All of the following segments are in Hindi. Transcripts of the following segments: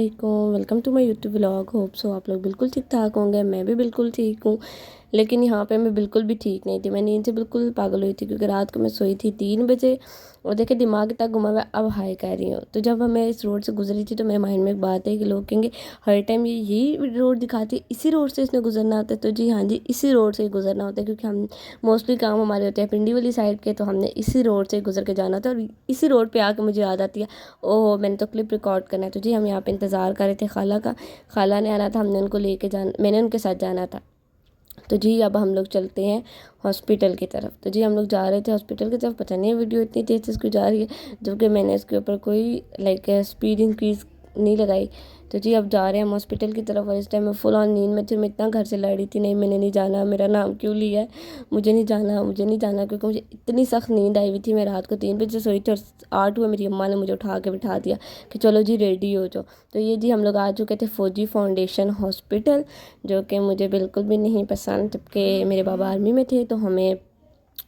वालेकुम, welcome to my YouTube vlog. Hope so आप लोग बिल्कुल ठीक ठाक होंगे। मैं भी बिल्कुल ठीक हूँ, लेकिन यहाँ पे मैं बिल्कुल भी ठीक नहीं थी। मैं नींद से बिल्कुल पागल हुई थी क्योंकि रात को मैं सोई थी 3 बजे और देखे दिमाग इतना घुमा हुआ। अब हाय कह रही हूँ, तो जब मैं इस रोड से गुजरी थी तो मेरे माइंड में एक बात है कि लोग कहेंगे हर टाइम ये यही रोड दिखाती है, इसी रोड से इसने गुजरना होता है। तो जी हाँ जी, इसी रोड से ही गुजरना होता है क्योंकि हम मोस्टली काम हमारे होते हैं पिंडी वाली साइड के, तो हमने इसी रोड से गुजर के जाना था। और इसी रोड पे आके मुझे याद आती है, ओह मैंने तो क्लिप रिकॉर्ड करना है। तो जी हम यहाँ पे इंतज़ार कर रहे थे खाला का। खाला ने आना था, हमने उनको लेके जाना, मैंने उनके साथ जाना था। तो जी अब हम लोग चलते हैं हॉस्पिटल की तरफ। तो जी हम लोग जा रहे थे हॉस्पिटल की तरफ। पता नहीं वीडियो इतनी तेज़ से इसको जा रही है, जबकि मैंने इसके ऊपर कोई स्पीड इंक्रीज़ नहीं लगाई। तो जी अब जा रहे हैं हम हॉस्पिटल की तरफ। और इस टाइम मैं फुल ऑन नींद में थी। मैं इतना घर से लड़ रही थी, नहीं मैंने नहीं जाना, मेरा नाम क्यों लिया है, मुझे नहीं जाना, मुझे नहीं जाना। क्योंकि मुझे इतनी सख्त नींद आई हुई थी। मैं रात को 3 बजे सोई थी और 8 हुए मेरी अम्मा ने मुझे उठा के बिठा दिया कि चलो जी रेडी हो जाओ। तो ये जी हम लोग आ चुके थे फौजी फाउंडेशन हॉस्पिटल, जो कि मुझे बिल्कुल भी नहीं पसंद, जबकि मेरे बाबा आर्मी में थे। तो हमें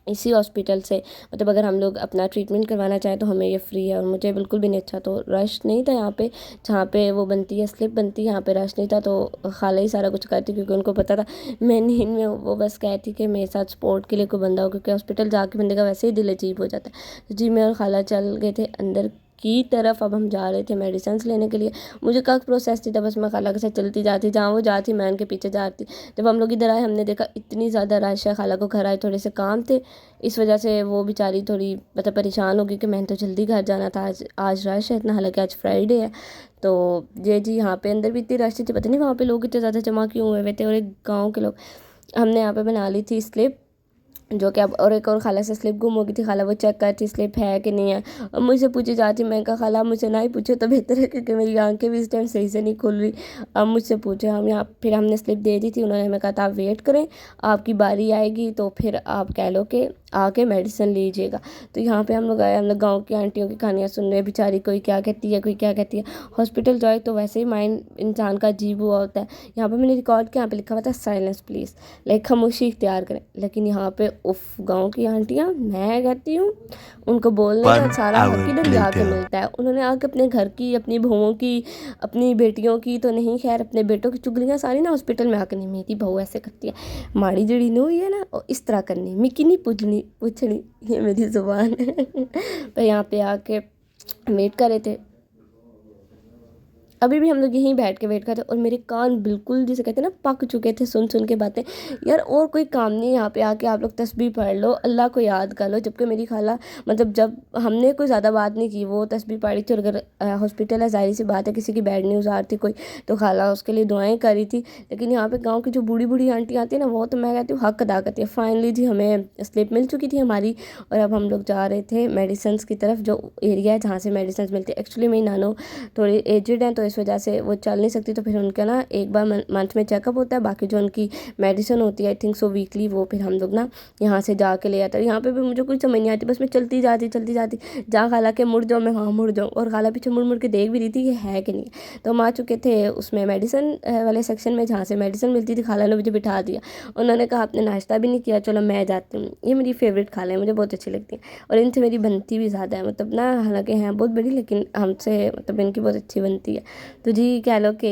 इसी हॉस्पिटल से मतलब अगर हम लोग अपना ट्रीटमेंट करवाना चाहें तो हमें ये फ्री है। और मुझे बिल्कुल भी नहीं अच्छा, तो रश नहीं था यहाँ पे, जहाँ पे वो बनती है स्लिप बनती है, यहाँ पे रश नहीं था। तो खाला ही सारा कुछ करती क्योंकि उनको पता था मैं नींद में हूँ। वो बस कहती कि मेरे साथ सपोर्ट के लिए कोई बंदा हो, क्योंकि हॉस्पिटल जाके बंदे का वैसे ही दिल अजीब हो जाता है। तो जी मैं और खाला चल गए थे अंदर की तरफ। अब हम जा रहे थे मेडिसिन लेने के लिए। मुझे का प्रोसेस थी था, बस मैं खाला के साथ चलती जाती, जहाँ वो जाती मैं उनके पीछे जाती। जब हम लोग इधर आए हमने देखा इतनी ज़्यादा रश है। खाला को घर आए थोड़े से काम थे, इस वजह से वो बेचारी थोड़ी मतलब परेशान हो गई कि मैंने तो जल्दी घर जाना था, आज आज रश है इतना, हालांकि आज फ्राइडे है। तो ये जी यहाँ पे अंदर भी इतनी रश थी, पता नहीं वहाँ पे लोग इतने ज़्यादा जमा क्यों हुए हुए थे। और एक गाँव के लोग, हमने यहाँ पे बना ली थी स्लिप, जो कि अब और एक और खाला से स्लिप गुम हो गई थी। खाला वो चेक करती स्लिप है कि नहीं है। और मुझसे पूछी जाती, मैं कहा खाला मुझसे ना ही पूछे तो बेहतर है, क्योंकि मेरी आंखें भी इस टाइम सही से नहीं खुल रही। अब मुझसे पूछे हम यहाँ, फिर हमने स्लिप दे दी थी। उन्होंने हमें कहा था आप वेट करें, आपकी बारी आएगी तो फिर आप कह लो कि आके मेडिसिन लीजिएगा। तो यहाँ पे हम लोग आए, हम लोग गाँव की आंटियों की कहानियाँ सुन रहे हैं, बेचारी कोई क्या कहती है कोई क्या कहती है। हॉस्पिटल जाए तो वैसे ही माइंड इंसान का अजीब हुआ होता है। यहाँ पे मैंने रिकॉर्ड किया, यहाँ पे लिखा हुआ था साइलेंस प्लीज़, लाइक खामोशी इख्तियार करें। लेकिन यहाँ पे उफ, गाँव की आंटियाँ, मैं कहती हूँ उनको बोलने का 1 सारा हक hour इधर ही आके later. मिलता है। उन्होंने आके अपने घर की, अपनी बहुओं की, अपनी बेटियों की तो नहीं, खैर अपने बेटों की चुगलियाँ सारी ना हॉस्पिटल में आके, नहीं मेरी बहू ऐसे करती है, माड़ी जड़ी नहीं हुई है ना, और इस तरह करनी, मिकी नहीं पूछनी पूछनी, ये मेरी ज़ुबान है। तो यहाँ पे आके वेट कर रहे थे। अभी भी हम लोग यहीं बैठ के वेट कर रहे, और मेरे कान बिल्कुल जिसे कहते हैं ना पक चुके थे सुन सुन के बातें। यार और कोई काम नहीं है यहाँ पे आके आप लोग तस्बीह पढ़ लो, अल्लाह को याद कर लो। जबकि मेरी खाला मतलब जब हमने कोई ज़्यादा बात नहीं की, वो तस्बीह पढ़ी थी। और अगर हॉस्पिटल है, जाहिर सी बात है किसी की बैड न्यूज़ आ रही थी कोई, तो खाला उसके लिए दुआएं करी थी। लेकिन यहाँ पे गाँव की जो बूढ़ी बूढ़ी आंटी आती है ना, वो तो मैं कहती हूँ हक अदा करती है। फाइनली जी हमें स्लिप मिल चुकी थी हमारी, और अब हम लोग जा रहे थे मेडिसिन की तरफ, जो एरिया है जहाँ से मेडिसिन मिलती है। एक्चुअली मेरी नानो थोड़ी एजड हैं, तो इस वजह से वो चल नहीं सकती। तो फिर उनका ना एक बार मंथ में चेकअप होता है, बाकी जो उनकी मेडिसिन होती है आई थिंक सो वीकली, वो फिर हम लोग ना यहाँ से जाके ले आते हैं। यहाँ पे भी मुझे कुछ समझ नहीं आती, बस मैं चलती जाती, जहाँ खाला के मुड़ जाऊँ मैं वहाँ मुड़ जाऊँ। और खाला पीछे मुड़ मुड़ के देख भी रही थी कि है कि नहीं। तो हम आ चुके थे उसमें मेडिसिन वाले सेक्शन में, जहाँ से मेडिसिन मिलती थी। खाला ने मुझे बिठा दिया, उन्होंने कहा आपने नाश्ता भी नहीं किया, चलो मैं जाती हूँ। ये मेरी फेवरेट खाला है, मुझे बहुत अच्छी लगती है, और इनसे मेरी बनती भी ज़्यादा है। मतलब ना हालांकि हैं बहुत बड़ी, लेकिन हमसे मतलब इनकी बहुत अच्छी बनती है। तो जी कह लो कि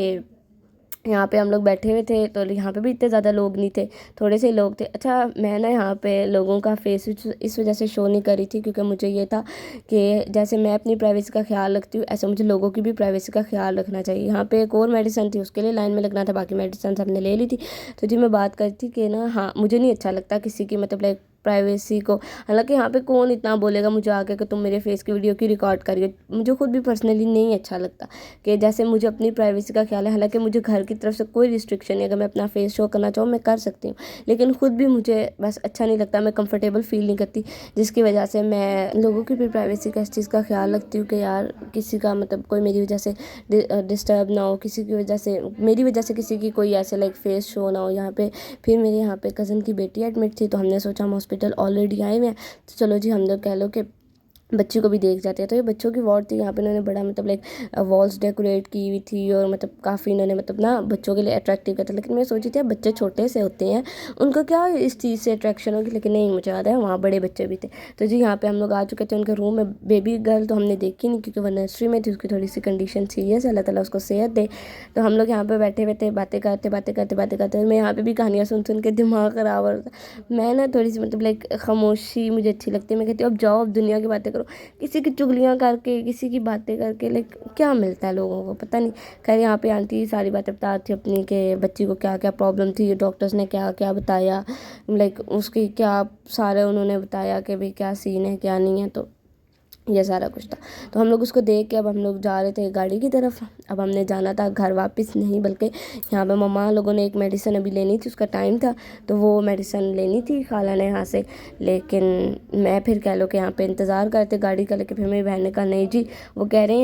यहाँ पे हम लोग बैठे हुए थे, तो यहाँ पे भी इतने ज़्यादा लोग नहीं थे, थोड़े से लोग थे। अच्छा मैं ना यहाँ पे लोगों का फेस इस वजह से शो नहीं करी थी, क्योंकि मुझे ये था कि जैसे मैं अपनी प्राइवेसी का ख्याल रखती हूँ, ऐसे मुझे लोगों की भी प्राइवेसी का ख्याल रखना चाहिए। यहाँ पे एक और मेडिसिन थी, उसके लिए लाइन में लगना था, बाकी मेडिसिन हमने ले ली थी। तो जी मैं बात करती कि ना, हाँ मुझे नहीं अच्छा लगता किसी की मतलब लाइक प्राइवेसी को। हालांकि यहाँ पे कौन इतना बोलेगा मुझे आके कि तुम मेरे फेस की वीडियो की रिकॉर्ड करिए, मुझे खुद भी पर्सनली नहीं अच्छा लगता कि जैसे मुझे अपनी प्राइवेसी का ख्याल है। हालांकि मुझे घर की तरफ से कोई रिस्ट्रिक्शन नहीं है, अगर मैं अपना फेस शो करना चाहूँ मैं कर सकती हूँ, लेकिन खुद भी मुझे बस अच्छा नहीं लगता, मैं कंफर्टेबल फील नहीं करती, जिसकी वजह से मैं लोगों की भी प्राइवेसी का इस चीज़ का ख्याल रखती हूँ कि यार किसी का मतलब कोई मेरी वजह से डिस्टर्ब ना हो, किसी की वजह से मेरी वजह से किसी की कोई ऐसे लाइक फेस शो ना हो यहाँ पे। फिर मेरे यहाँ पे कज़न की बेटी एडमिट थी, तो हमने सोचा हम हॉस्पिटल ऑलरेडी आए हुए हैं, तो चलो जी हम लोग कह लो कि बच्ची को भी देख जाते हैं। तो ये बच्चों की वार्ड थी, यहाँ पे इन्होंने बड़ा मतलब लाइक वॉल्स डेकोरेट की हुई थी और मतलब काफ़ी इन्होंने मतलब ना बच्चों के लिए अट्रैक्टिव करता। लेकिन मैं सोची थी बच्चे छोटे से होते हैं, उनको क्या इस चीज़ से अट्रैक्शन होगी, लेकिन नहीं, मुझे याद है वहाँ बड़े बच्चे भी थे। तो जी यहाँ पे हम लोग आ चुके थे उनके रूम में। बेबी गर्ल तो हमने देखी नहीं क्योंकि वह नर्सरी में थी, उसकी थोड़ी सी कंडीशन सीरियस है, अल्लाह ताला उसको सेहत दे। तो हम लोग यहाँ पे बैठे हुए थे, बातें करते मैं यहाँ पे भी कहानियाँ सुन के दिमाग ख़राब हो रहा था। मैं ना थोड़ी सी मतलब लाइक खामोशी मुझे अच्छी लगती है। मैं कहती हूँ अब जाओ, अब दुनिया की बातें करो। किसी की चुगलियाँ करके, किसी की बातें करके लाइक क्या मिलता है लोगों को, पता नहीं। खैर यहाँ पे आंटी सारी बातें बता रही थी अपनी के बच्ची को क्या क्या प्रॉब्लम थी, डॉक्टर्स ने क्या क्या बताया, लाइक उसकी क्या सारे उन्होंने बताया कि भाई क्या सीन है क्या नहीं है। तो ये सारा कुछ था। तो हम लोग उसको देख के अब हम लोग जा रहे थे गाड़ी की तरफ। अब हमने जाना था घर वापस नहीं, बल्कि यहाँ पे मम्मा लोगों ने एक मेडिसिन अभी लेनी थी, उसका टाइम था, तो वो मेडिसिन लेनी थी खाला ने यहाँ से। लेकिन मैं फिर कह लो कि यहाँ पे इंतज़ार करते गाड़ी का, लेके फिर मेरी बहन ने कहा नहीं जी, वो कह रहे हैं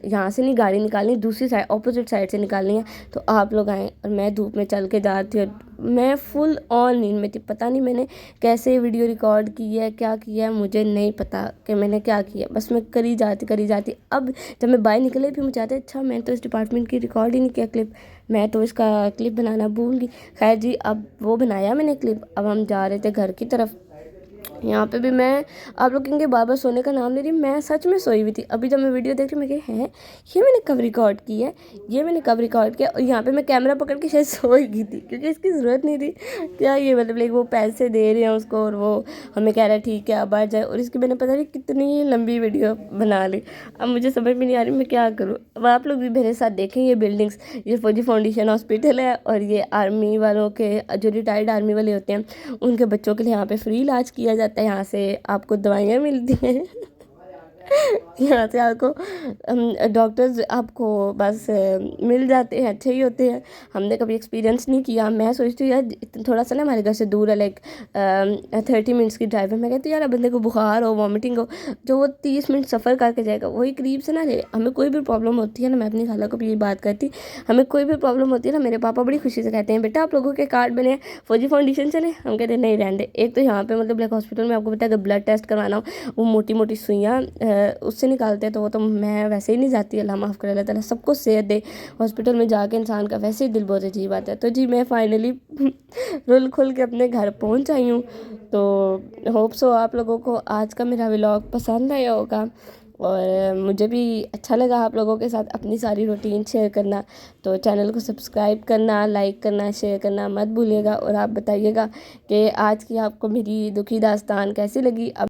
यहाँ से नहीं गाड़ी निकालनी, दूसरी साइड ऑपोजिट साइड से निकालनी है, तो आप लोग आएँ। और मैं धूप में चल के जा रही थी और मैं फुल ऑन नींद में थी। पता नहीं मैंने कैसे वीडियो रिकॉर्ड की है, क्या किया है, मुझे नहीं पता कि मैंने क्या किया। बस मैं करी जाती। अब जब मैं बाहर निकले फिर मुझे आता है अच्छा मैं तो इस डिपार्टमेंट की रिकॉर्ड ही नहीं किया क्लिप, मैं तो इसका क्लिप बनाना भूल गई। खैर जी अब वो बनाया मैंने क्लिप। अब हम जा रहे थे घर की तरफ। यहाँ पे भी मैं, आप लोग कहेंगे बार बार सोने का नाम ले रही, मैं सच में सोई हुई थी। अभी जब मैं वीडियो देख रही मैं कही है ये मैंने कब रिकॉर्ड की है, ये मैंने कब रिकॉर्ड किया। और यहाँ पे मैं कैमरा पकड़ के शायद सोई गई थी क्योंकि इसकी ज़रूरत नहीं थी। क्या ये मतलब लाइक वो पैसे दे रहे हैं उसको और वो हमें कह रहा है ठीक है अब आ जाए, और इसकी मैंने पता नहीं कितनी लंबी वीडियो बना ली। अब मुझे समझ में नहीं आ रही मैं क्या करूँ। अब आप लोग भी मेरे साथ देखें ये बिल्डिंग्स, ये फौजी फाउंडेशन हॉस्पिटल है और ये आर्मी वालों के जो रिटायर्ड आर्मी वाले होते हैं उनके बच्चों के लिए यहाँ पे फ्री इलाज किया जाता है। यहाँ से आपको दवाइयाँ मिलती हैं यहाँ से आपको डॉक्टर्स आपको बस मिल जाते हैं, अच्छे ही होते हैं। हमने कभी एक्सपीरियंस नहीं किया। मैं सोचती हूँ यार थोड़ा सा ना हमारे घर से दूर है, लाइक 30 मिनट्स की ड्राइव है। मैं कहती हूँ यार बंदे को बुखार हो, वॉमिटिंग हो, जो वो 30 मिनट सफ़र करके जाएगा वही करीब से ना ले। हमें कोई भी प्रॉब्लम होती है ना, मैं अपनी खाला को भी ये बात करती, हमें कोई भी प्रॉब्लम होती है ना, मेरे पापा बड़ी खुशी से कहते हैं बेटा आप लोगों के कार्ड बने हैं फौजी फाउंडेशन चले। हम कहते हैं नहीं रहने दे। एक तो यहाँ पे मतलब लाइक हॉस्पिटल में आपको पता है अगर ब्लड टेस्ट करवाना हो, वो मोटी मोटी सुइयाँ उससे निकालते हैं, तो वो तो मैं वैसे ही नहीं जाती। अल्लाह माफ़ करे, अल्लाह ताला सबको सेहत दे। हॉस्पिटल में जाके इंसान का वैसे ही दिल बहुत अजीब आता है। तो जी मैं फाइनली रुल खुल के अपने घर पहुंच आई हूँ। तो होप सो आप लोगों को आज का मेरा व्लॉग पसंद आया होगा और मुझे भी अच्छा लगा आप लोगों के साथ अपनी सारी रूटीन शेयर करना। तो चैनल को सब्सक्राइब करना, लाइक करना, शेयर करना मत भूलिएगा और आप बताइएगा कि आज की आपको मेरी दुखी दास्तान कैसी लगी। अब